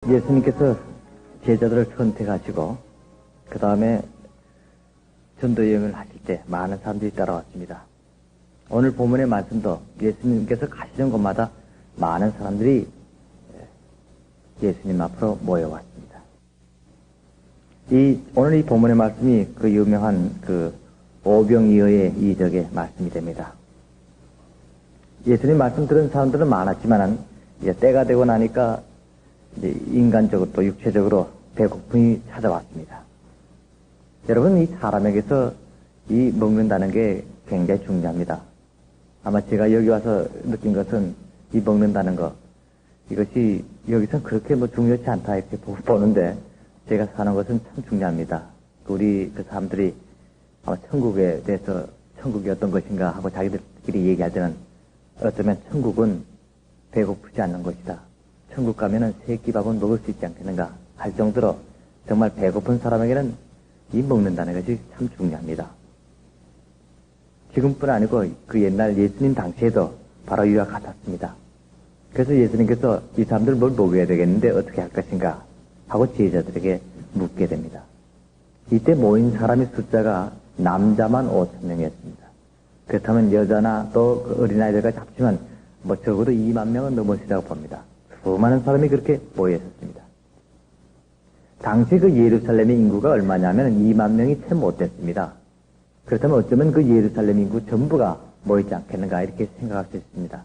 예수님께서 제자들을 선택하시고 그 다음에 전도 여행을 하실 때 많은 사람들이 따라왔습니다. 오늘 본문의 말씀도 예수님께서 가시는 곳마다 많은 사람들이 예수님 앞으로 모여왔습니다. 오늘 이 본문의 말씀이 그 유명한 그 오병이어의 이적의 말씀이 됩니다. 예수님 말씀 들은 사람들은 많았지만은 이제 때가 되고 나니까 이제 인간적으로 또 육체적으로 배고픔이 찾아왔습니다. 여러분, 이 사람에게서 이 먹는다는 게 굉장히 중요합니다. 아마 제가 여기 와서 느낀 것은 이 먹는다는 거, 이것이 여기선 그렇게 뭐 중요치 않다 이렇게 보는데 제가 사는 것은 참 중요합니다. 우리 그 사람들이 아마 천국에 대해서 천국이 어떤 것인가 하고 자기들끼리 얘기할 때는 어쩌면 천국은 배고프지 않는 것이다. 천국 가면은 세 끼밥은 먹을 수 있지 않겠는가 할 정도로 정말 배고픈 사람에게는 이 먹는다는 것이 참 중요합니다. 지금뿐 아니고 그 옛날 예수님 당시에도 바로 이와 같았습니다. 그래서 예수님께서 이 사람들 뭘 먹여야 되겠는데 어떻게 할 것인가 하고 제자들에게 묻게 됩니다. 이때 모인 사람의 숫자가 남자만 5,000명이었습니다. 그렇다면 여자나 또 그 어린아이들과 합치면 뭐 적어도 2만 명은 넘었으리라고 봅니다. 수많은 사람이 그렇게 모여 있었습니다. 당시 그 예루살렘의 인구가 얼마냐면 2만 명이 채 못 됐습니다. 그렇다면 어쩌면 그 예루살렘 인구 전부가 모이지 않겠는가 이렇게 생각할 수 있습니다.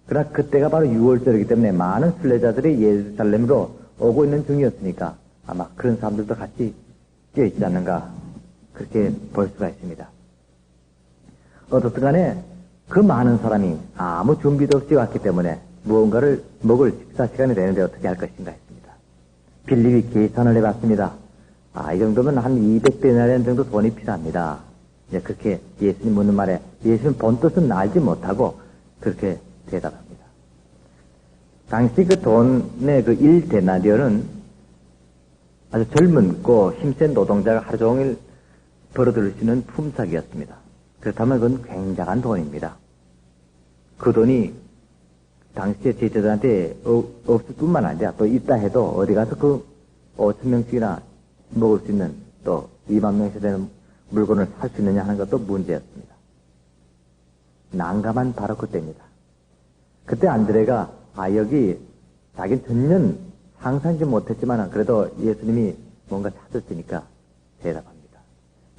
그러나 그때가 바로 6월절이기 때문에 많은 순례자들이 예루살렘으로 오고 있는 중이었으니까 아마 그런 사람들도 같이 끼어있지 않는가 그렇게 볼 수가 있습니다. 어떻든 간에 그 많은 사람이 아무 준비도 없이 왔기 때문에 무언가를 먹을 식사 시간이 되는데 어떻게 할 것인가 했습니다. 빌립이 계산을 해봤습니다. 이 정도면 한 200데나리온 정도 돈이 필요합니다. 이제 그렇게 예수님 묻는 말에 예수님 본뜻은 알지 못하고 그렇게 대답합니다. 당시 그 돈의 그 1데나리온은 아주 젊은고 힘센 노동자가 하루 종일 벌어들일 수 있는 품삯이었습니다. 그렇다면 그건 굉장한 돈입니다. 그 돈이 당시에 제자들한테 없을 뿐만 아니라 또 있다 해도 어디 가서 그 5,000명씩이나 먹을 수 있는 또 2만 명씩 되는 물건을 살 수 있느냐 하는 것도 문제였습니다. 난감한 바로 그때입니다. 그때 안드레가 여기 자기는 전혀 상상하지 못했지만 그래도 예수님이 뭔가 찾을 테니까 대답합니다.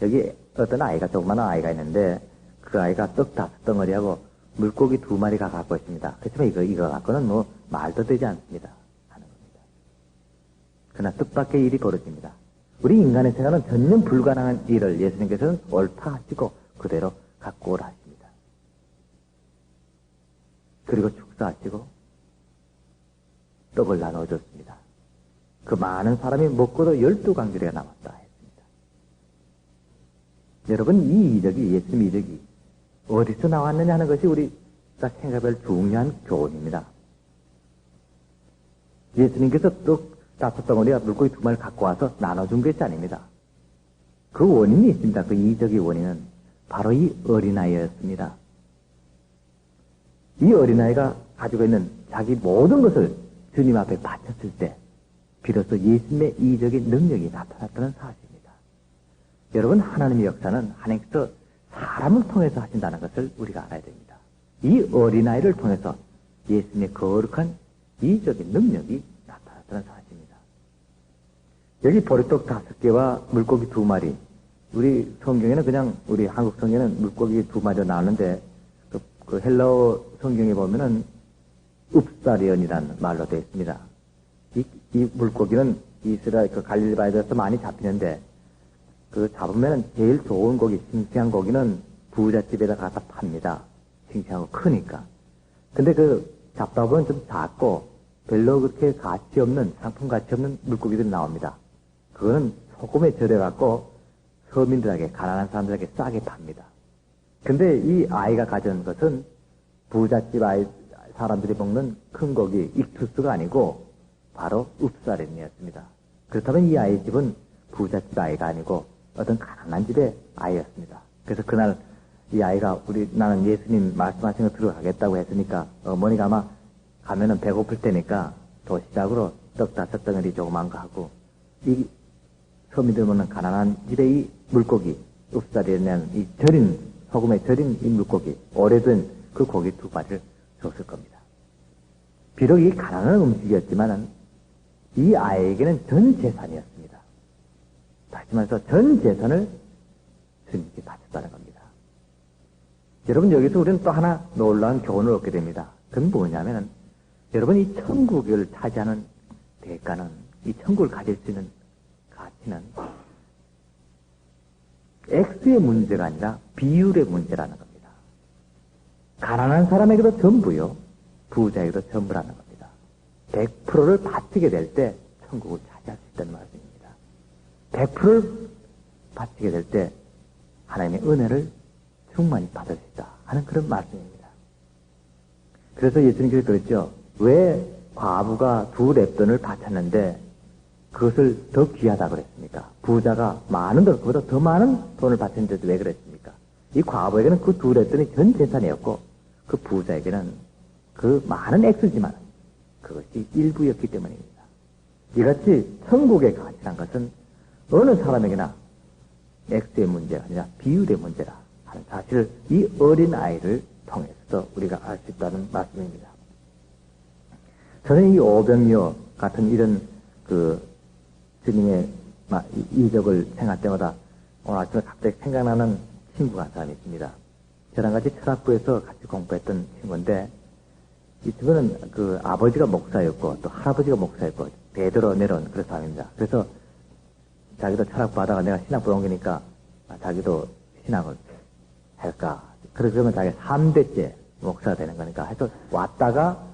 여기 어떤 아이가 조그마한 아이가 있는데 그 아이가 떡 5덩어리하고 물고기 2마리가 갖고 있습니다. 그렇지만 이거 갖고는 뭐 말도 되지 않습니다. 하는 겁니다. 그러나 뜻밖의 일이 벌어집니다. 우리 인간의 생각은 전혀 불가능한 일을 예수님께서는 옳다 하시고 그대로 갖고 오라 하십니다. 그리고 축사하시고 떡을 나눠줬습니다. 그 많은 사람이 먹고도 12관계가 남았다 했습니다. 여러분, 이 이적이 예수님 이적이 어디서 나왔느냐 하는 것이 우리가 생각할 중요한 교훈입니다. 예수님께서 떡 5덩어리와 물고기 2마리를 갖고 와서 나눠준 것이 아닙니다. 그 원인이 있습니다. 그 이적의 원인은 바로 이 어린아이였습니다. 이 어린아이가 가지고 있는 자기 모든 것을 주님 앞에 바쳤을 때 비로소 예수님의 이적의 능력이 나타났다는 사실입니다. 여러분, 하나님의 역사는 하나님께서 사람을 통해서 하신다는 것을 우리가 알아야 됩니다. 이 어린아이를 통해서 예수님의 거룩한 이적인 능력이 나타났다는 사실입니다. 여기 보리떡 5개와 물고기 2마리, 우리 성경에는 그냥 우리 한국 성경에는 물고기 2마리로 나오는데 그 헬라어 성경에 보면은 읍사리언이라는 말로 되어 있습니다. 이 물고기는 이스라엘 그 갈릴리 바다에서 많이 잡히는데 그 잡으면은 제일 좋은 고기, 싱싱한 고기는 부잣집에다 가서 팝니다. 싱싱하고 크니까. 근데 그 잡다 보면 좀 작고 별로 그렇게 가치 없는, 상품 가치 없는 물고기들이 나옵니다. 그거는 소금에 절여갖고 서민들에게, 가난한 사람들에게 싸게 팝니다. 근데 이 아이가 가져온 것은 부잣집 사람들이 먹는 큰 고기, 익투스가 아니고 바로 읍사렌이었습니다. 그렇다면 이 아이의 집은 부잣집 아이가 아니고 어떤 가난한 집의 아이였습니다. 그래서 그날 이 아이가 나는 예수님 말씀하신 거 들어가겠다고 했으니까 어머니가 아마 가면은 배고플 테니까 도시락으로 떡 5덩어리 조그만 거 하고, 이 서민들 먹는 가난한 집의 이 물고기, 읍살이에 낸 이 절인, 소금에 절인 이 물고기, 오래된 그 고기 2마리를 줬을 겁니다. 비록 이 가난한 음식이었지만은 이 아이에게는 전 재산이었습니다. 다시 말해서 전 재산을 주님께 바쳤다는 겁니다. 여러분, 여기서 우리는 또 하나 놀라운 교훈을 얻게 됩니다. 그건 뭐냐면은, 여러분, 이 천국을 차지하는 대가는, 이 천국을 가질 수 있는 가치는 X의 문제가 아니라 비율의 문제라는 겁니다. 가난한 사람에게도 전부요, 부자에게도 전부라는 겁니다. 100%를 바치게 될 때 천국을 차지할 수 있다는 말씀입니다. 100%를 바치게 될 때 하나님의 은혜를 충만히 받을 수 있다 하는 그런 말씀입니다. 그래서 예수님께서 그랬죠. 왜 과부가 2렙돈을 바쳤는데 그것을 더 귀하다 그랬습니까? 부자가 많은 돈, 그보다 더 많은 돈을 바쳤는데도 왜 그랬습니까? 이 과부에게는 그 2렙돈이 전 재산이었고, 그 부자에게는 그 많은 X지만 그것이 일부였기 때문입니다. 이같이 천국의 가치란 것은 어느 사람에게나 X의 문제가 아니라 비율의 문제라 하는 사실을 이 어린 아이를 통해서 우리가 알 수 있다는 말씀입니다. 저는 이 오병이어 같은 이런 주님의 이적을 생각할 때마다 오늘 아침에 갑자기 생각나는 친구가 한 사람이 있습니다. 저랑 같이 철학부에서 같이 공부했던 친구인데, 이 친구는 아버지가 목사였고 또 할아버지가 목사였고 대대로 내려온 그런 사람입니다. 그래서 자기도 철학부 하다가 내가 신학부 옮기니까 자기도 신학을 할까. 그러면 자기가 3대째 목사가 되는 거니까 해서 왔다가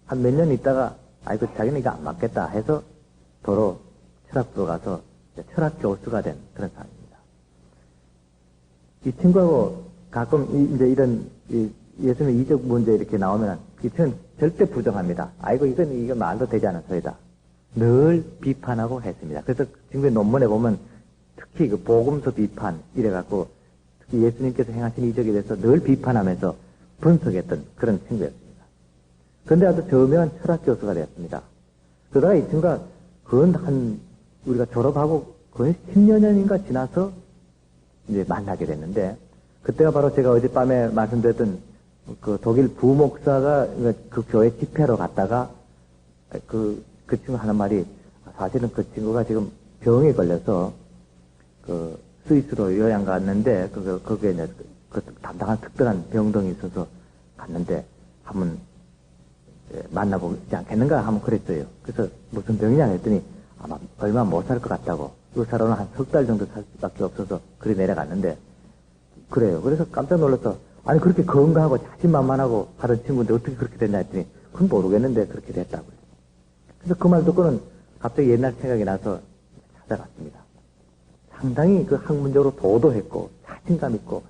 한 몇 년 있다가 아이고 자기는 이거 안 맞겠다 해서 도로 철학부로 가서 철학 교수가 된 그런 사람입니다. 이 친구하고 가끔 이제 이런 예수님의 이적 문제 이렇게 나오면 이 친구는 절대 부정합니다. 아이고 이건 말도 되지 않은 소리다. 늘 비판하고 했습니다. 그래서 친구의 논문에 보면 특히 그 복음서 비판 이래갖고 특히 예수님께서 행하신 이적에 대해서 늘 비판하면서 분석했던 그런 친구였습니다. 그런데 아주 저명한 철학 교수가 되었습니다. 그러다가 이 친구가 우리가 졸업하고 거의 10여 년인가 지나서 이제 만나게 됐는데, 그때가 바로 제가 어젯밤에 말씀드렸던 그 독일 부목사가 그 교회 집회로 갔다가 그 친구 하는 말이, 사실은 그 친구가 지금 병에 걸려서 스위스로 요양 갔는데 거기에 이제 담당한 특별한 병동이 있어서 갔는데 한번 만나보고 있지 않겠는가 하면 그랬어요. 그래서 무슨 병이냐 했더니 아마 얼마 못 살 것 같다고, 의사로는 한 3달 정도 살 수밖에 없어서 그리 내려갔는데 그래요. 그래서 깜짝 놀라서, 아니 그렇게 건강하고 자신만만하고 하던 친구인데 어떻게 그렇게 됐냐 했더니 그건 모르겠는데 그렇게 됐다고요. 그래서 그 말 듣고는 갑자기 옛날 생각이 나서 찾아갔습니다. 상당히 그 학문적으로 도도했고 자신감 있고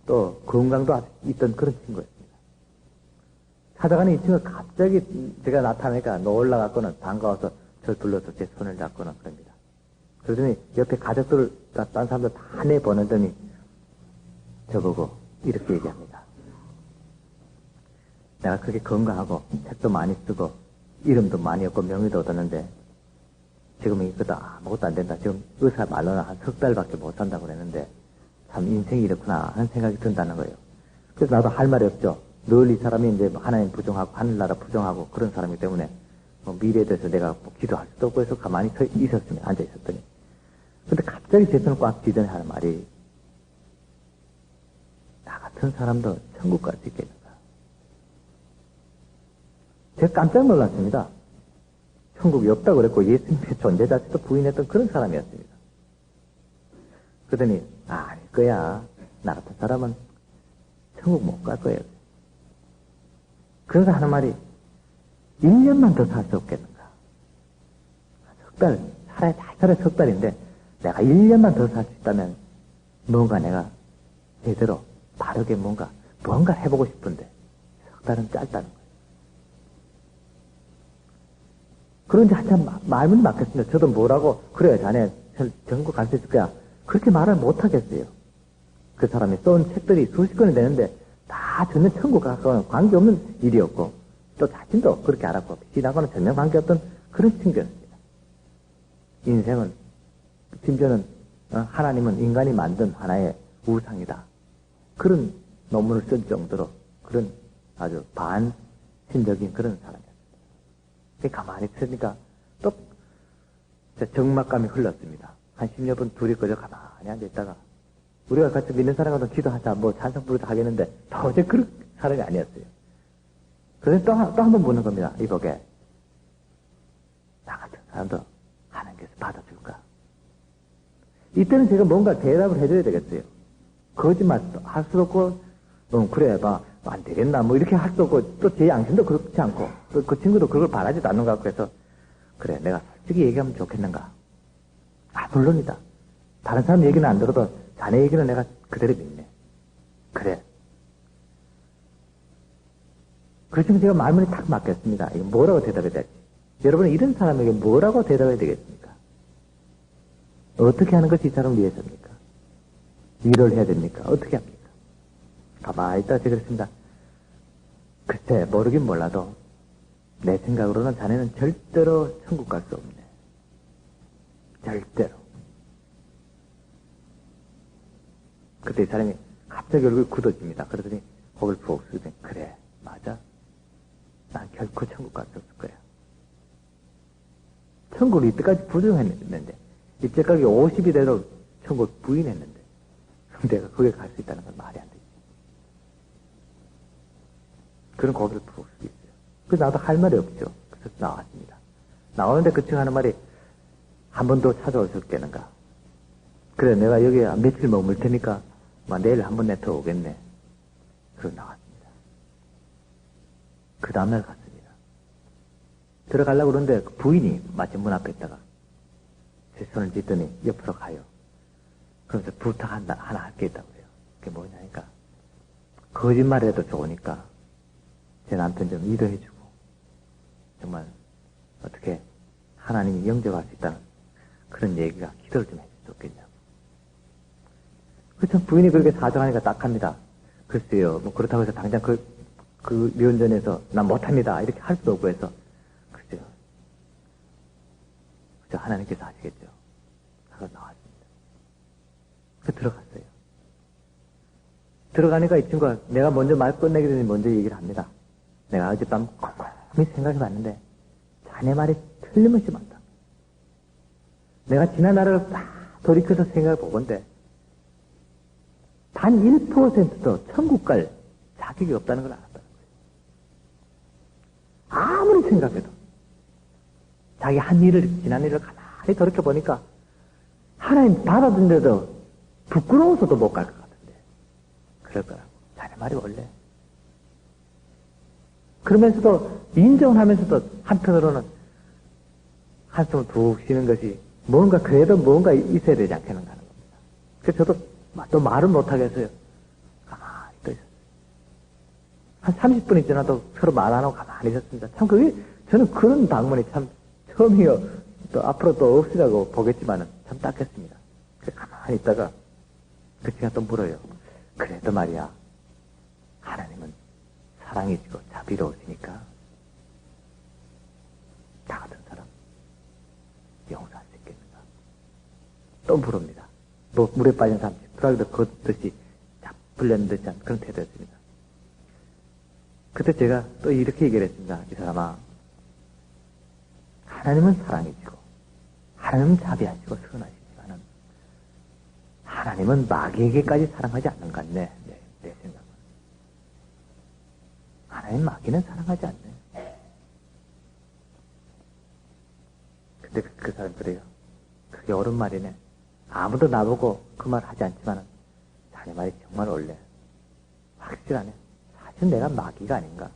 또 건강도 있던 그런 친구였습니다. 찾아가는 이 친구가 갑자기 제가 나타나니까 놀라갖고는 반가워서 저를 불러서 제 손을 잡고는 그럽니다. 그러더니 옆에 가족들, 딴 사람들 다 내보내더니 저보고 이렇게 얘기합니다. 내가 그렇게 건강하고 책도 많이 쓰고 이름도 많이 얻고 명예도 얻었는데 지금 이거도 아무것도 안 된다. 지금 의사 말로는 한 3달밖에 못 산다고 그랬는데 참 인생이 이렇구나 하는 생각이 든다는 거예요. 그래서 나도 할 말이 없죠. 늘 이 사람이 이제 하나님 부정하고 하늘나라 부정하고 그런 사람이기 때문에 미래에 대해서 내가 기도할 수도 없고 해서 가만히 서 있었습니다. 앉아 있었더니. 근데 갑자기 제 손을 꽉 쥐더니 하는 말이, 나 같은 사람도 천국 갈 수 있겠는가. 제가 깜짝 놀랐습니다. 천국이 없다고 그랬고 예수님의 존재 자체도 부인했던 그런 사람이었습니다. 그러더니 아닐 거야. 나 같은 사람은 천국 못 갈 거예요. 그래서 하는 말이 1년만 더 살 수 없겠는가. 3달, 살아야 3달인데 내가 1년만 더 살 수 있다면 뭔가 내가 제대로 바르게 뭔가 해보고 싶은데 3달은 짧다는 거예요. 그런지 한참 말문이 막혔습니다. 저도 뭐라고, 그래 자네 전국 갈 수 있을 거야. 그렇게 말을 못하겠어요. 그 사람이 써온 책들이 수십 권이 되는데 다 전혀 천국과 관계없는 일이었고 또 자신도 그렇게 알았고 신하고는 전혀 관계없던 그런 칭찬입니다. 인생은, 심지어는 하나님은 인간이 만든 하나의 우상이다. 그런 논문을 쓸 정도로 그런 아주 반신적인 그런 사람이었습니다. 가만히 있으니까 또 적막감이 흘렀습니다. 한 10여 분 둘이 그저 가만히 앉아있다가 우리가 같이 믿는 사람하고 기도하자, 뭐 찬송 부르자 하겠는데 도저히 그런 사람이 아니었어요. 그래서 또 한 번 묻는 겁니다. 이보게 나 같은 사람도 하나님께서 받아줄까? 이때는 제가 뭔가 대답을 해줘야 되겠어요. 거짓말도 할 수도 없고, 그래, 안 되겠나, 뭐 이렇게 할 수도 없고, 또 제 양심도 그렇지 않고, 또 그 친구도 그걸 바라지도 않는 것 같고 해서, 그래, 내가 솔직히 얘기하면 좋겠는가? 물론이다. 다른 사람 얘기는 안 들어도 자네 얘기는 내가 그대로 믿네. 그래. 그렇지만 제가 말문이 탁 막혔습니다. 이거 뭐라고 대답해야 될지. 여러분은 이런 사람에게 뭐라고 대답해야 되겠습니까? 어떻게 하는 것이 이 사람을 위해서입니까? 위로를 해야 됩니까? 어떻게 합니까? 가만히 있다 제가 그랬습니다. 글쎄, 모르긴 몰라도 내 생각으로는 자네는 절대로 천국 갈 수 없네. 절대로. 그때 이 사람이 갑자기 얼굴이 굳어집니다. 그러더니 고개를 푹 숙이더니 그래, 맞아. 난 결코 천국 갈 수 없을 거야. 천국을 이때까지 부정했는데 이때까지 50이 돼도 천국을 부인했는데 내가 거기에 갈 수 있다는 건 말이 안 되지. 그런 고개를 푹 숙였어요. 그래서 나도 할 말이 없죠. 그래서 나왔습니다. 나오는데 그 친구 하는 말이 한 번 더 찾아올 수 있겠는가. 그래, 내가 여기 며칠 머물 테니까 내일 한 번 내 더 오겠네. 그러고 나왔습니다. 그 다음날 갔습니다. 들어가려고 그러는데 부인이 마침 문 앞에 있다가 제 손을 쥐더니 옆으로 가요. 그러면서 부탁 하나 할 게 있다고 그래요. 그게 뭐냐니까 거짓말해도 좋으니까 제 남편 좀 위로해주고 정말 어떻게 하나님이 영접할 수 있다는 그런 얘기가 기도를 좀 해줄 수 없겠냐고. 그렇죠. 부인이 그렇게 사정하니까 딱합니다. 글쎄요, 뭐 그렇다고 해서 당장 그 미혼전에서 난 못합니다 이렇게 할 수도 없고 해서 글쎄요, 그저 하나님께서 하시겠죠 하고 나왔습니다. 그 들어갔어요. 들어가니까 이 친구가 내가 먼저 말 끝내기 전에 먼저 얘기를 합니다. 내가 어젯밤 곰곰이 생각해봤는데 자네 말이 틀림없이 맞다. 내가 지난 날을 딱 돌이켜서 생각해보건데 단 1%도 천국 갈 자격이 없다는 걸 알았다는 거예요. 아무리 생각해도 자기 한 일을, 지난 일을 가만히 돌이켜보니까 하나님 받아준데도 부끄러워서도 못 갈 것 같은데 그럴 거라고. 자네 말이 원래. 그러면서도 인정을 하면서도 한편으로는 한숨을 푹 쉬는 것이 뭔가 그래도 뭔가 있어야 되지 않겠는가 하는 겁니다. 그래서 저도 또 말을 못하겠어요. 가만히 또 있었어요. 한 30분이 지나도 서로 말 안 하고 가만히 있었습니다. 참 그게 저는 그런 방문이 참 처음이요. 또 앞으로 또 없으라고 보겠지만은 참 딱했습니다. 그래서 가만히 있다가 그 친구가 또 물어요. 그래도 말이야, 하나님은 사랑이시고 자비로우시니까 나 같은 사람 용서할 수 있겠는가? 또 물읍니다. 뭐 물에 빠진 사람 프라그도 걷듯이 잡풀려는 듯이 한 그런 태도였습니다. 그때 제가 또 이렇게 얘기를 했습니다. 이 사람아, 하나님은 사랑이시고 하나님은 자비하시고 선하시지만은 하나님은 마귀에게까지 사랑하지 않는 것 같네. 내 생각은. 하나님 마귀는 사랑하지 않네. 근데 그 사람 그래요. 그게 옳은 말이네. 아무도 나보고 그 말 하지 않지만은 자네 말이 정말 원래 확실하네. 사실 내가 마귀가 아닌가.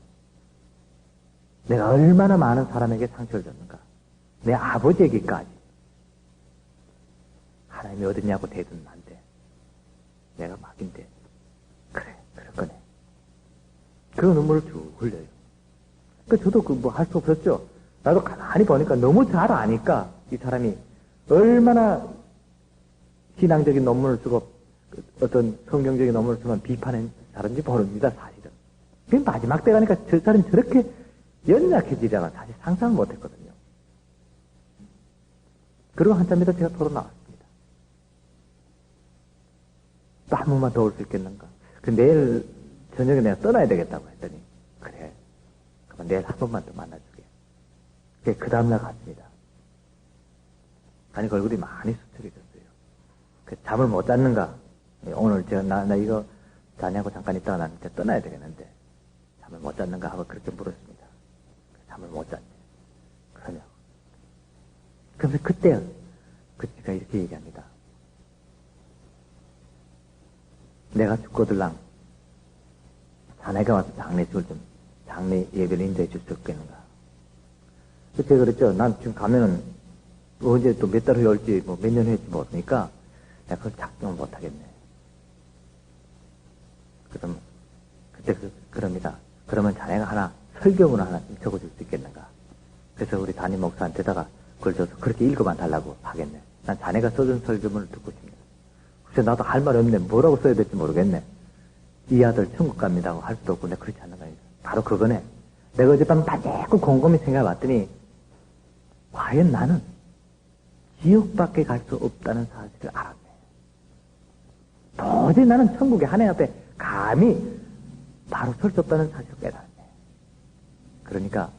내가 얼마나 많은 사람에게 상처를 줬는가. 내 아버지에게까지 하나님이 어딨냐고 대든 난데 내가 마귀인데 그래 그럴 거네. 그 눈물을 쭉 흘려요. 그 저도 그 뭐 할 수 없었죠. 나도 가만히 보니까 너무 잘 아니까 이 사람이 얼마나 신앙적인 논문을 쓰고 어떤 성경적인 논문을 쓰면 비판은 다른지 모릅니다, 사실은. 그 마지막 때 가니까 저 사람이 저렇게 연약해지다가 사실 상상을 못 했거든요. 그리고 한참 있다 제가 도로 나왔습니다. 또 한 번만 더 올 수 있겠는가? 내일 저녁에 내가 떠나야 되겠다고 했더니, 그래. 그럼 내일 한 번만 더 만나주게. 그 다음날 갔습니다. 아니, 그 얼굴이 많이 수척해졌어요. 잠을 못 잤는가? 오늘 나 이거 자냐고 잠깐 있다가 나는 이제 떠나야 되겠는데, 잠을 못 잤는가 하고 그렇게 물었습니다. 잠을 못 잤네. 그러냐고. 그래서 그때, 그때가 이렇게 얘기합니다. 내가 죽거들랑 자네가 와서 장례 예배를 인도해 줄 수 없겠는가. 그때 그랬죠. 난 지금 가면은 언제 또 몇 달 후에 올지 뭐 몇 년 후에 올지 모르니까 내가 그걸 작정을 못 하겠네. 그럼 그때 그럽니다. 그러면 자네가 하나 설교문을 하나 좀 적어줄 수 있겠는가. 그래서 우리 담임 목사한테다가 그걸 줘서 그렇게 읽어만 달라고 하겠네. 난 자네가 써준 설교문을 듣고 싶네. 그래서 나도 할 말 없네. 뭐라고 써야 될지 모르겠네. 이 아들 천국 갑니다 하고 할 수도 없고 내가 그렇지 않는 거야. 바로 그거네. 내가 어젯밤 자꾸 곰곰이 생각해 봤더니 과연 나는 지옥밖에 갈 수 없다는 사실을 알았네. 도저히 나는 천국의 하나님 앞에 감히 바로 설 수 없다는 사실을 깨달았네. 그러니까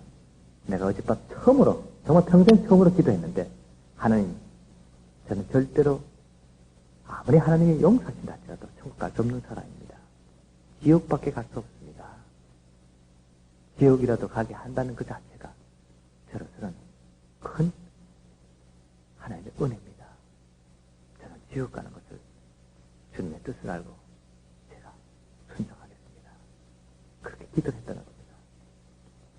내가 어젯밤 처음으로, 정말 평생 처음으로 기도했는데, 하나님, 저는 절대로 아무리 하나님이 용서하신다 할지라도 천국 갈 수 없는 사람입니다. 지옥밖에 갈 수 없습니다. 지옥이라도 가게 한다는 그 자체가 저로서는 큰 하나님의 은혜입니다. 저는 지옥 가는 것을 주님의 뜻을 알고 제가 순종하겠습니다. 그렇게 기도를 했다는 겁니다.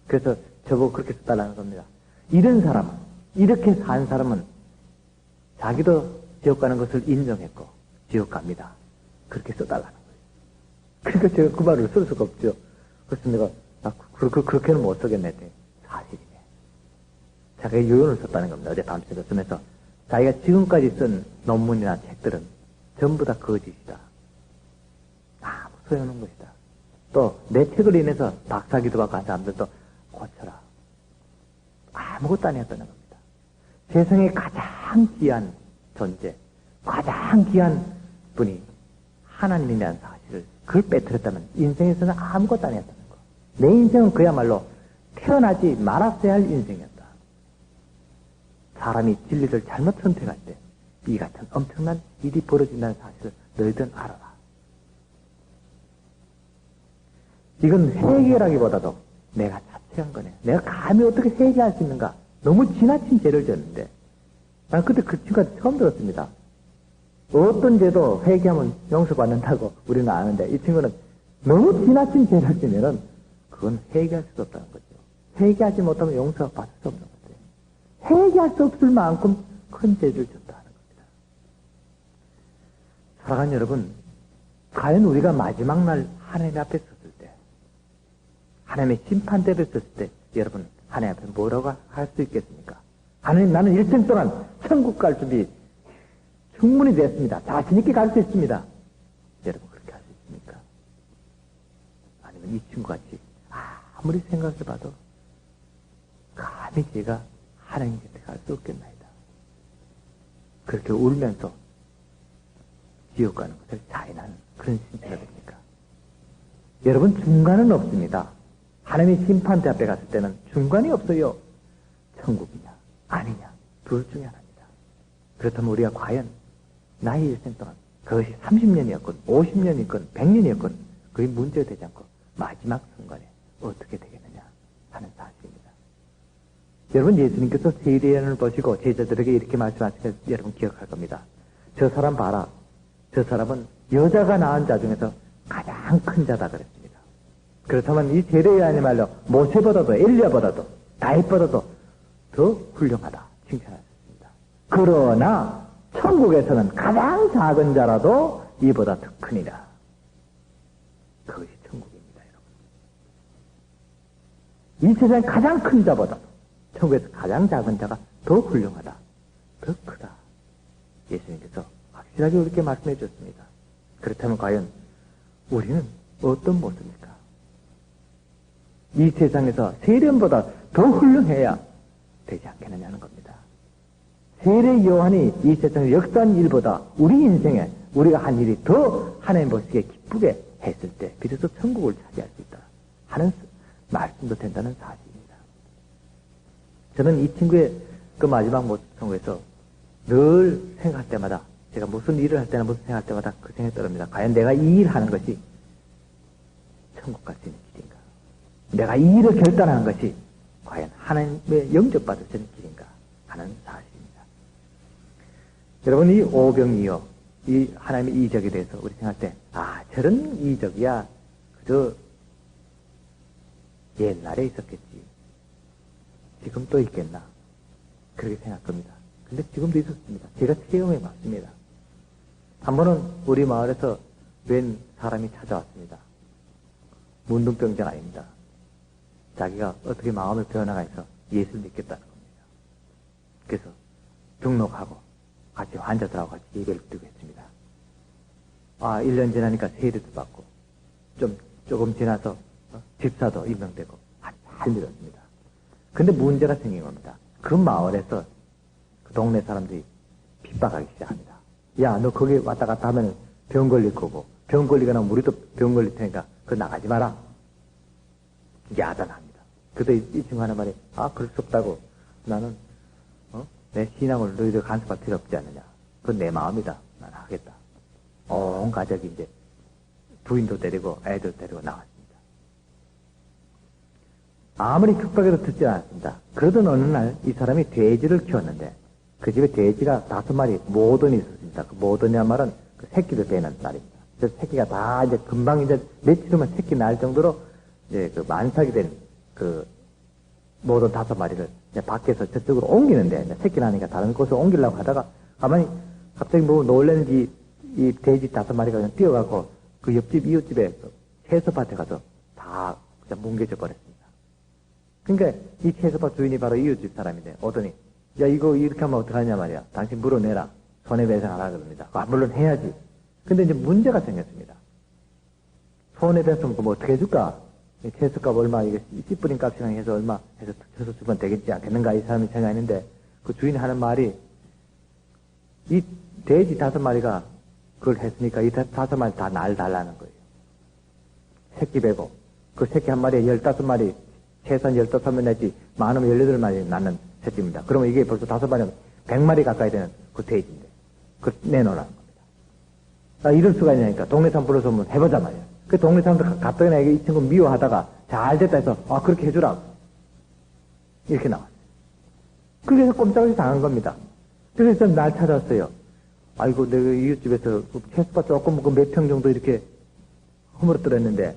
그래서 저보고 그렇게 써달라는 겁니다. 이런 사람은, 이렇게 산 사람은 자기도 지옥 가는 것을 인정했고 지옥 갑니다. 그렇게 써달라는 거예요. 그러니까 제가 그 말을 쓸 수가 없죠. 그래서 내가 그렇게는 못 쓰겠네 했더니 사실이네. 자기가 요연을 썼다는 겁니다. 어제 밤새도 쓰면서 자기가 지금까지 쓴 논문이나 책들은 전부 다 거짓이다. 아무 소용없는 것이다. 또 내 책을 인해서 박사기도 받고 한 사람들도 고쳐라. 아무것도 아니었다는 겁니다. 세상에 가장 귀한 존재, 가장 귀한 분이 하나님이라는 사실을 그걸 빼뜨렸다면 인생에서는 아무것도 아니었다는 거. 내 인생은 그야말로 태어나지 말았어야 할 인생이었다. 사람이 진리를 잘못 선택할 때 이 같은 엄청난 일이 벌어진다는 사실을 너희들은 알아라. 이건 회개라기보다도 내가 자책한 거네. 내가 감히 어떻게 회개할 수 있는가. 너무 지나친 죄를 졌는데 난 그때 그 친구한테 처음 들었습니다. 어떤 죄도 회개하면 용서받는다고 우리는 아는데 이 친구는 너무 지나친 죄를 지면은 그건 회개할 수 없다는 거죠. 회개하지 못하면 용서받을 수 없는 거죠. 회개할 수 없을 만큼 큰 죄를 졌다는 겁니다. 사랑하는 여러분, 과연 우리가 마지막 날 하나님 앞에 섰을 때, 하나님의 심판대를 섰을 때 여러분 하나님 앞에 뭐라고 할 수 있겠습니까? 하나님, 나는 일생 동안 천국 갈 준비 충분히 됐습니다. 자신있게 갈 수 있습니다. 여러분 그렇게 할 수 있습니까? 아니면 이 친구같이 아무리 생각해봐도 감히 제가 하나님 곁에 갈 수 없겠나이다. 그렇게 울면서 지옥 가는 것을 자인하는 그런 신체가 됩니까? 여러분 중간은 없습니다. 하나님의 심판대 앞에 갔을 때는 중간이 없어요. 천국이냐 아니냐 둘 중에 하나입니다. 그렇다면 우리가 과연 나의 일생 동안 그것이 30년이었건 50년이건 100년이었건 그게 문제가 되지 않고 마지막 순간에 어떻게 되겠느냐 하는 사실입니다. 여러분 예수님께서 세례요한을 보시고 제자들에게 이렇게 말씀하시면 여러분 기억할 겁니다. 저 사람 봐라. 저 사람은 여자가 낳은 자 중에서 가장 큰 자다 그랬습니다. 그렇다면 이 세례요한이말로 모세보다도 엘리야보다도 다윗보다도 더 훌륭하다 칭찬하셨습니다. 그러나 천국에서는 가장 작은 자라도 이보다 더 크니라. 그것이 천국입니다, 여러분. 이 세상에 가장 큰 자보다 천국에서 가장 작은 자가 더 훌륭하다, 더 크다. 예수님께서 확실하게 그렇게 말씀해 주셨습니다. 그렇다면 과연 우리는 어떤 모습입니까? 이 세상에서 세련보다 더 훌륭해야 되지 않겠느냐는 겁니다. 세례 요한이 이 세상에 역사한 일보다 우리 인생에 우리가 한 일이 더 하나님 보시기에 기쁘게 했을 때 비로소 천국을 차지할 수 있다 하는 말씀도 된다는 사실입니다. 저는 이 친구의 그 마지막 모습 통해서 늘 생각할 때마다 제가 무슨 일을 할 때나 무슨 생각할 때마다 그 생각이 떠오릅니다. 과연 내가 이 일을 하는 것이 천국 갈 수 있는 길인가? 내가 이 일을 결단하는 것이 과연 하나님의 영접받을 수 있는 길인가 하는 사실입니다. 여러분, 이 오병이어, 이 하나님의 이적에 대해서 우리 생각할 때, 저런 이적이야 그저 옛날에 있었겠지. 지금 또 있겠나? 그렇게 생각합니다. 근데 지금도 있었습니다. 제가 체험해 봤습니다. 한 번은 우리 마을에서 웬 사람이 찾아왔습니다. 문둥병자가 아닙니다. 자기가 어떻게 마음의 변화가 있어 예수를 믿겠다는 겁니다. 그래서 등록하고 같이 환자들하고 같이 예배를 드리고 했습니다. 1년 지나니까 세례도 받고 조금 지나서 집사도 임명되고 잘 믿었습니다. 근데 문제가 생긴 겁니다. 그 마을에서 그 동네 사람들이 핍박하기 시작합니다. 야, 너 거기 왔다 갔다 하면 병 걸릴 거고, 병 걸리거나 나면 우리도 병 걸릴 테니까 그거 나가지 마라. 야단합니다. 그래서 이 친구 하는 말이, 그럴 수 없다고. 나는 내 신앙을 너희들 간섭할 필요 없지 않느냐. 그건 내 마음이다. 난 하겠다. 온 가족이 이제 부인도 데리고 애들 데리고 나왔습니다. 아무리 핍박해도 듣지 않았습니다. 그러던 어느 날 이 사람이 돼지를 키웠는데 그 집에 돼지가 5마리 모던이 있었습니다. 그 모던이란 말은 그 새끼를 빼는 말입니다. 그래서 새끼가 다 이제 금방 이제 며칠 후면 새끼 날 정도로 이제 그 만삭이 된 그 모던 5마리를 이제 밖에서 저쪽으로 옮기는데 이제 새끼 나니까 다른 곳으로 옮기려고 하다가 가만히 갑자기 뭐 놀랬는지 이 돼지 5마리가 그냥 뛰어가고 그 옆집 이웃집에 그 채소밭에 가서 다 그냥 뭉개져 버렸습니다. 그러니까 이 채소밭 주인이 바로 이웃집 사람인데 오더니 야 이거 이렇게 하면 어떡하냐 말이야. 당신 물어내라. 손해배상하라 그럽니다. 물론 해야지. 근데 이제 문제가 생겼습니다. 손해배상 뭐 어떻게 해줄까? 채소값 얼마, 이게 씨 뿌린 값이랑 해서 얼마 해서 채소 주면 되겠지 않겠는가 이 사람이 생각했는데 그 주인이 하는 말이 이 돼지 5마리가 그걸 했으니까 이 5마리 다 날 달라는 거예요. 새끼 베고 그 새끼 한 마리에 15마리 최소한 15명 내지 많으면 18마리 낳는 새끼입니다. 그러면 이게 벌써 5마리면 100마리 가까이 되는 그 돼지인데 그걸 내놓으라는 겁니다. 이럴 수가 있냐니까 동네 사람 불러서 한번 해보자 말이야. 그 동네 사람들 갔더니 내가 이 친구 미워하다가 잘 됐다 해서 그렇게 해주라 이렇게 나왔어요. 그래서 꼼짝없이 당한 겁니다. 그래서 날 찾았어요. 아이고 내가 이웃집에서 채소밭 조금 먹고 몇 평 정도 이렇게 허물어뜨렸는데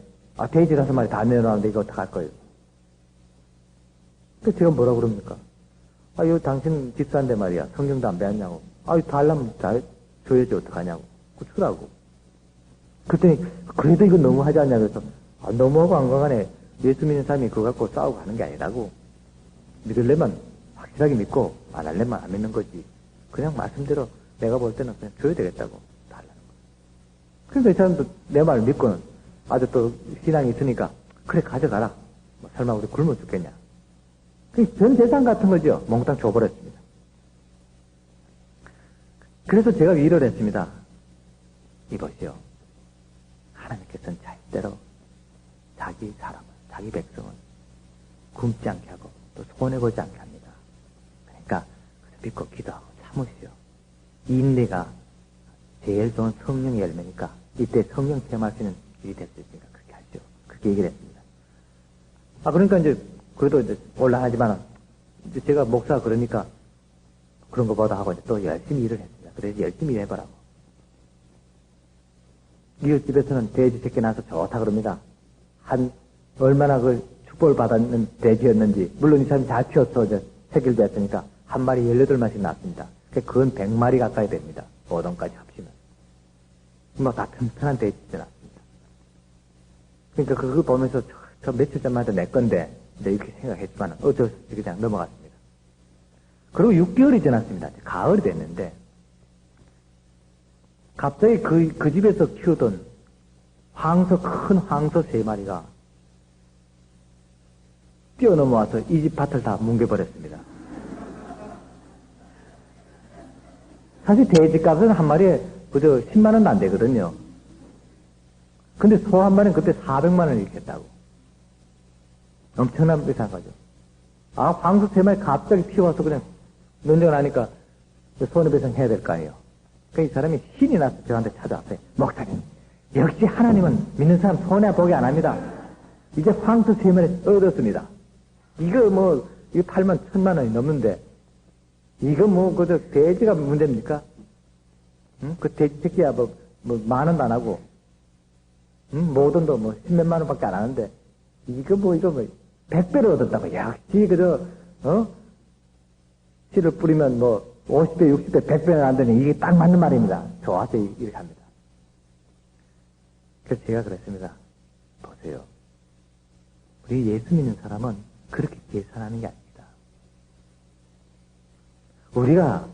돼지 5마리 다 내놓았는데 이거 어떡할 거예요? 그 제가 뭐라 그럽니까? 이거 당신 집사인데 말이야. 성경도 안 배웠냐고. 달라면 잘 줘야지 어떡하냐고. 그거 주라고. 그랬더니 그래도 이거 너무 하지 않냐 그래서 너무하고 안 가간에 예수 믿는 사람이 그거 갖고 싸우고 하는 게 아니라고. 믿으려면 확실하게 믿고 안 하려면 안 믿는 거지. 그냥 말씀대로 내가 볼 때는 그냥 줘야 되겠다고 달라는 거예요. 그래서 이 사람도 내 말을 믿고는 아주 또 신앙이 있으니까 그래 가져가라. 설마 우리 굶어 죽겠냐. 전 재산 같은 거죠. 몽땅 줘버렸습니다. 그래서 제가 위로를 했습니다. 이보시오. 하나님께서는 절대로 자기 사람을, 자기 백성을 굶지 않게 하고 또 손해보지 않게 합니다. 그러니까 믿고 기도하고 참으시오. 인내가 제일 좋은 성령의 열매니까 이때 성령 체험할 수 있는 일이 될 수 있으니까 그렇게 하시오. 그렇게 얘기를 했습니다. 그러니까 이제 그래도 이제 올라가지만 이제 제가 목사가 그러니까 그런 거보다 하고 이제 또 열심히 일을 했습니다. 그래서 열심히 일해보라고. 이웃집에서는 돼지 새끼 나서 좋다 그럽니다. 얼마나 그 축복을 받았는 돼지였는지. 물론 이 사람이 잘 키웠어. 이제 새끼를 냈으니까 한 마리 18마리씩 낳습니다. 그건 100마리 가까이 됩니다. 5돈까지 합치면. 다 튼튼한 돼지들 낳습니다. 그러니까 그거 보면서 저 며칠 전만 해도 내 건데 이제 이렇게 생각했지만 어쩔 수 없이 그냥 넘어갔습니다. 그리고 6개월이 지났습니다. 가을이 됐는데 갑자기 그 집에서 키우던 큰 황소 3마리가 뛰어넘어와서 이 집 밭을 다 뭉개버렸습니다. 사실 돼지값은 한 마리에 그저 10만 원도 안 되거든요. 근데 소 한 마리는 그때 400만 원 이렇게 했다고. 엄청난 비싼 거죠. 아, 황소 3마리 갑자기 피워서 그냥 논쟁을 하니까 손해배상 해야 될 거 아니에요. 그 이 사람이 신이 나서 저한테 찾아왔어요. 목사님, 역시 하나님은 믿는 사람 손해보기 안 합니다. 이제 황소 3마리 얻었습니다. 이거 뭐, 이거 팔면 1000만 원이 넘는데, 이거 뭐, 그저 돼지가 문제입니까? 응? 그 돼지 새끼야 뭐, 만 원도 안 하고, 응? 모돈도 뭐, 10몇만 원밖에 안 하는데, 이거 뭐, 100배를 얻었다고. 역시, 그저, 씨를 뿌리면 뭐, 50배, 60배, 100배는 안 되니, 이게 딱 맞는 말입니다. 좋아서 이렇게 합니다. 그래서 제가 그랬습니다. 보세요. 우리 예수 믿는 사람은 그렇게 계산하는 게 아닙니다. 우리가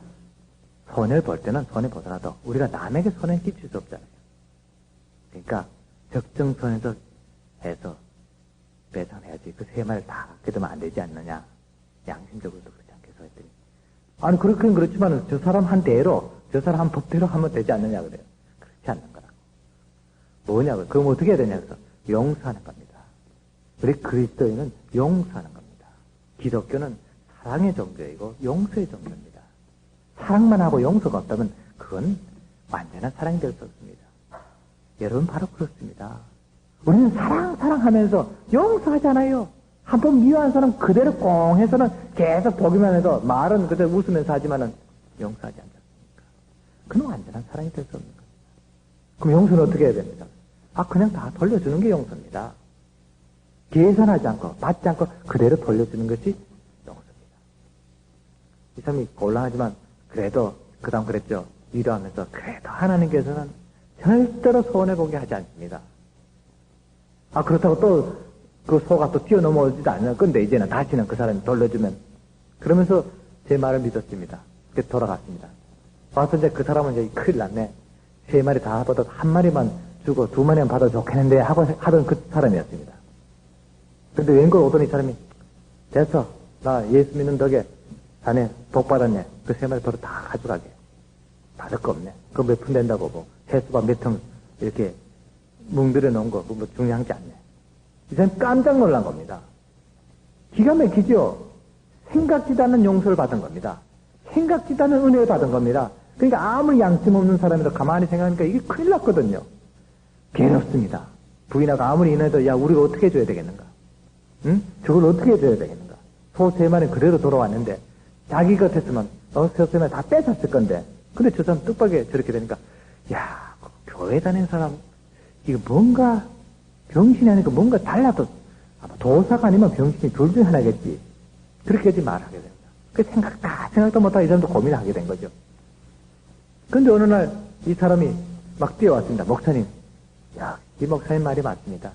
손해를 볼 때는 손해보더라도 우리가 남에게 손해를 끼칠 수 없잖아요. 그러니까 적정선에서 해서 배상해야지. 그 3마리를 다 아껴두면 안 되지 않느냐. 양심적으로도 그렇지 않겠어 했더니, 아니 그렇긴 그렇지만 저 사람 한 대로, 저 사람 한 법대로 하면 되지 않느냐 그래요. 그렇지 않는 거라고. 뭐냐고요. 그럼 어떻게 해야 되냐 그래서 용서하는 겁니다. 우리 그리스도인은 용서하는 겁니다. 기독교는 사랑의 종교이고 용서의 종교입니다. 사랑만 하고 용서가 없다면 그건 완전한 사랑이 될 수 없습니다. 여러분 바로 그렇습니다. 우리는 사랑하면서 용서하잖아요. 한 번 미워한 사람 그대로 꽁 해서는 계속 보기만 해도 말은 그대로 웃으면서 하지만은 용서하지 않습니까? 그건 완전한 사랑이 될 수 없는 겁니다. 그럼 용서는 어떻게 해야 됩니까? 그냥 다 돌려주는 게 용서입니다. 계산하지 않고, 받지 않고, 그대로 돌려주는 것이 용서입니다. 이 사람이 곤란하지만, 그래도, 그 다음 그랬죠. 위로하면서, 그래도 하나님께서는 절대로 손해보게 하지 않습니다. 그렇다고 또, 그 소가 또 뛰어넘어오지도 않는 건데, 이제는 다시는 그 사람이 돌려주면. 그러면서 제 말을 믿었습니다. 그래서 돌아갔습니다. 와서 이제 그 사람은 이제 큰일 났네. 3마리 다 받아, 1마리만 주고 2마리만 받아 좋겠는데 하고 하던 그 사람이었습니다. 근데 웬걸 오더니 이 사람이, 됐어. 나 예수 믿는 덕에 자네 복 받았네. 그 3마리 도로 다 가져가게. 받을 거 없네. 그거 몇 푼 된다고 뭐. 해수박 몇 통 이렇게 뭉들여 놓은 거, 뭐 중요하지 않네. 이 사람이 깜짝 놀란 겁니다. 기가 막히죠? 생각지도 않은 용서를 받은 겁니다. 생각지도 않은 은혜를 받은 겁니다. 그러니까 아무리 양심 없는 사람이라도 가만히 생각하니까 이게 큰일 났거든요. 괴롭습니다. 부인하고 아무리 인해도, 야, 우리가 어떻게 해줘야 되겠는가? 응? 저걸 어떻게 해줘야 되겠는가? 소 3마리 그대로 돌아왔는데, 자기 같았으면, 소 3마리 다 뺏었을 건데, 근데 저 사람 뜻밖에 저렇게 되니까, 야, 교회 다니는 사람, 이거 뭔가, 병신이 아니고 뭔가 달라도, 아마 도사가 아니면 병신이 둘 중에 하나겠지. 그렇게까지 말하게 됩니다. 그 생각도 못하고 이 사람도 고민을 하게 된 거죠. 근데 어느 날, 이 사람이 막 뛰어왔습니다. 목사님. 야, 이 목사님 말이 맞습니다.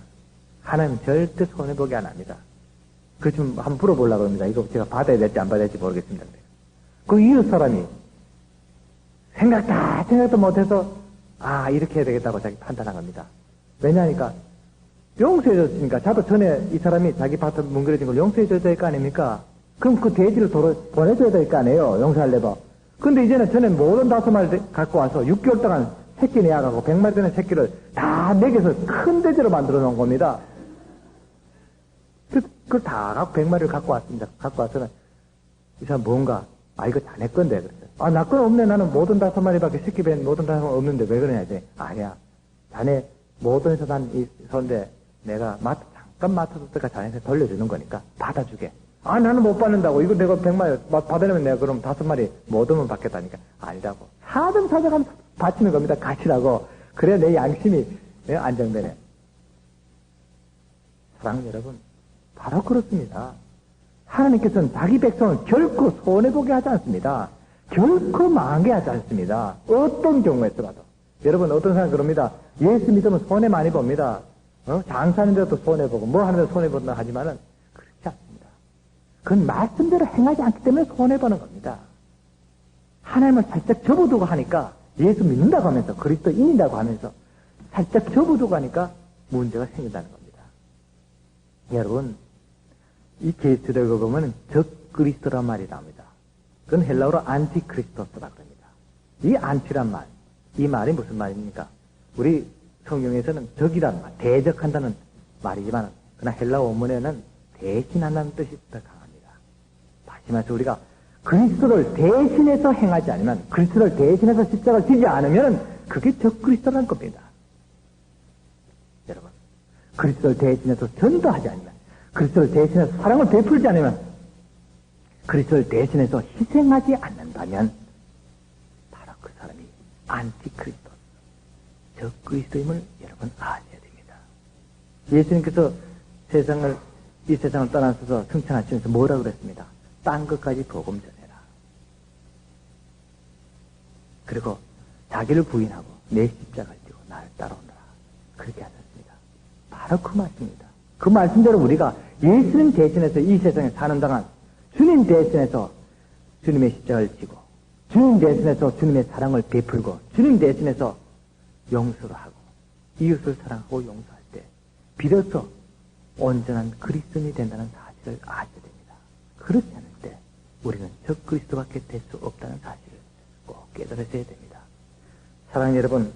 하나님 절대 손해보게 안 합니다. 그래서 좀 한번 물어보려고 합니다. 이거 제가 받아야 될지 안 받아야 될지 모르겠습니다. 그 이웃 사람이 생각도 못해서 이렇게 해야 되겠다고 자기 판단한 겁니다. 왜냐하니까 용서해줬으니까 자도 전에 이 사람이 자기 밭에 뭉그러진 걸 용서해줘야 될 거 아닙니까? 그럼 그 돼지를 보내줘야 될 거 아니에요. 용서하려면. 근데 이제는 전에 모든 5마리 갖고 와서 6개월 동안 새끼 내야가고 100마리 되는 새끼를 다 먹여서 큰 돼지로 만들어 놓은 겁니다. 그걸 다 갖고 100마리를 갖고 왔습니다. 갖고 와서는 이 사람 뭔가, 이거 자네 건데. 그랬어요. 나 건 없네. 나는 모든 5마리밖에 새끼 뵌 모든 5마리 없는데 왜 그러냐. 이제, 아니야. 자네 모든에서 난 이 손데 내가 잠깐 맡아줬다가 자네한테 돌려주는 거니까 받아주게. 나는 못 받는다고. 이거 내가 100마리 받으려면 내가 그럼 5마리 못 오면 받겠다니까. 아니라고. 사정사정하면 바치는 겁니다. 가치라고. 그래야 내 양심이 안정되네. 사랑하는 여러분, 바로 그렇습니다. 하나님께서는 자기 백성을 결코 손해보게 하지 않습니다. 결코 망하게 하지 않습니다. 어떤 경우에서라도. 여러분, 어떤 사람 그럽니다. 예수 믿으면 손해 많이 봅니다. 장사하는데도 손해보고, 뭐 하는데도 손해본다 하지만은, 그렇지 않습니다. 그건 말씀대로 행하지 않기 때문에 손해보는 겁니다. 하나님을 살짝 접어두고 하니까, 예수 믿는다고 하면서, 그리스도인이라고 하면서, 살짝 접어두고 하니까, 문제가 생긴다는 겁니다. 여러분, 이 계시록을 보면, 적 그리스도란 말이 나옵니다. 그건 헬라어로 안티크리스토스라 그럽니다. 이 안티란 말, 이 말이 무슨 말입니까? 우리 성경에서는 적이라는 말, 대적한다는 말이지만, 그러나 헬라 원문에는 대신한다는 뜻이 더 강합니다. 다시 말해서 우리가 그리스도를 대신해서 행하지 않으면, 그리스도를 대신해서 십자가를 지지 않으면, 그게 적그리스도라는 겁니다. 여러분, 그리스도를 대신해서 전도하지 않으면, 그리스도를 대신해서 사랑을 베풀지 않으면, 그리스도를 대신해서 희생하지 않는다면, 바로 그 사람이 안티크리스도, 적그리스도임을 여러분 아셔야 됩니다. 예수님께서 이 세상을 떠나셔서 승천하시면서 뭐라 그랬습니다? 딴 것까지 복음 전해라. 그리고 자기를 부인하고 내 십자가를 지고 나를 따라오너라. 그렇게 하셨습니다. 바로 그 말씀입니다. 그 말씀대로 우리가 예수님 대신해서 이 세상에 사는 동안 주님 대신해서 주님의 십자가를 지고, 주님 대신해서 주님의 사랑을 베풀고, 주님 대신해서 용서를 하고, 이웃을 사랑하고 용서할 때 비로소 온전한 그리스도인이 된다는 사실을 아셔야 됩니다. 그렇지 않을 때 우리는 적그리스도밖에 될 수 없다는 사실을 꼭 깨달으셔야 됩니다. 사랑하는 여러분,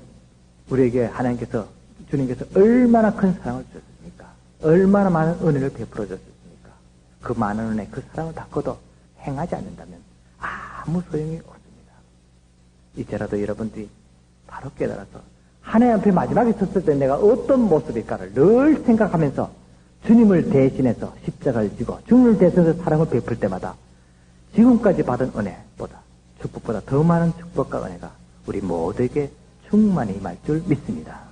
우리에게 하나님께서, 주님께서 얼마나 큰 사랑을 주셨습니까? 얼마나 많은 은혜를 베풀어 줬습니까? 그 많은 은혜, 그 사랑을 받고도 행하지 않는다면 아무 소용이 없습니다. 이제라도 여러분들이 바로 깨달아서 하나님 앞에 마지막에 섰을 때 내가 어떤 모습일까를 늘 생각하면서 주님을 대신해서 십자가를 지고 주님을 대신해서 사랑을 베풀 때마다 지금까지 받은 은혜보다, 축복보다 더 많은 축복과 은혜가 우리 모두에게 충만히 임할 줄 믿습니다.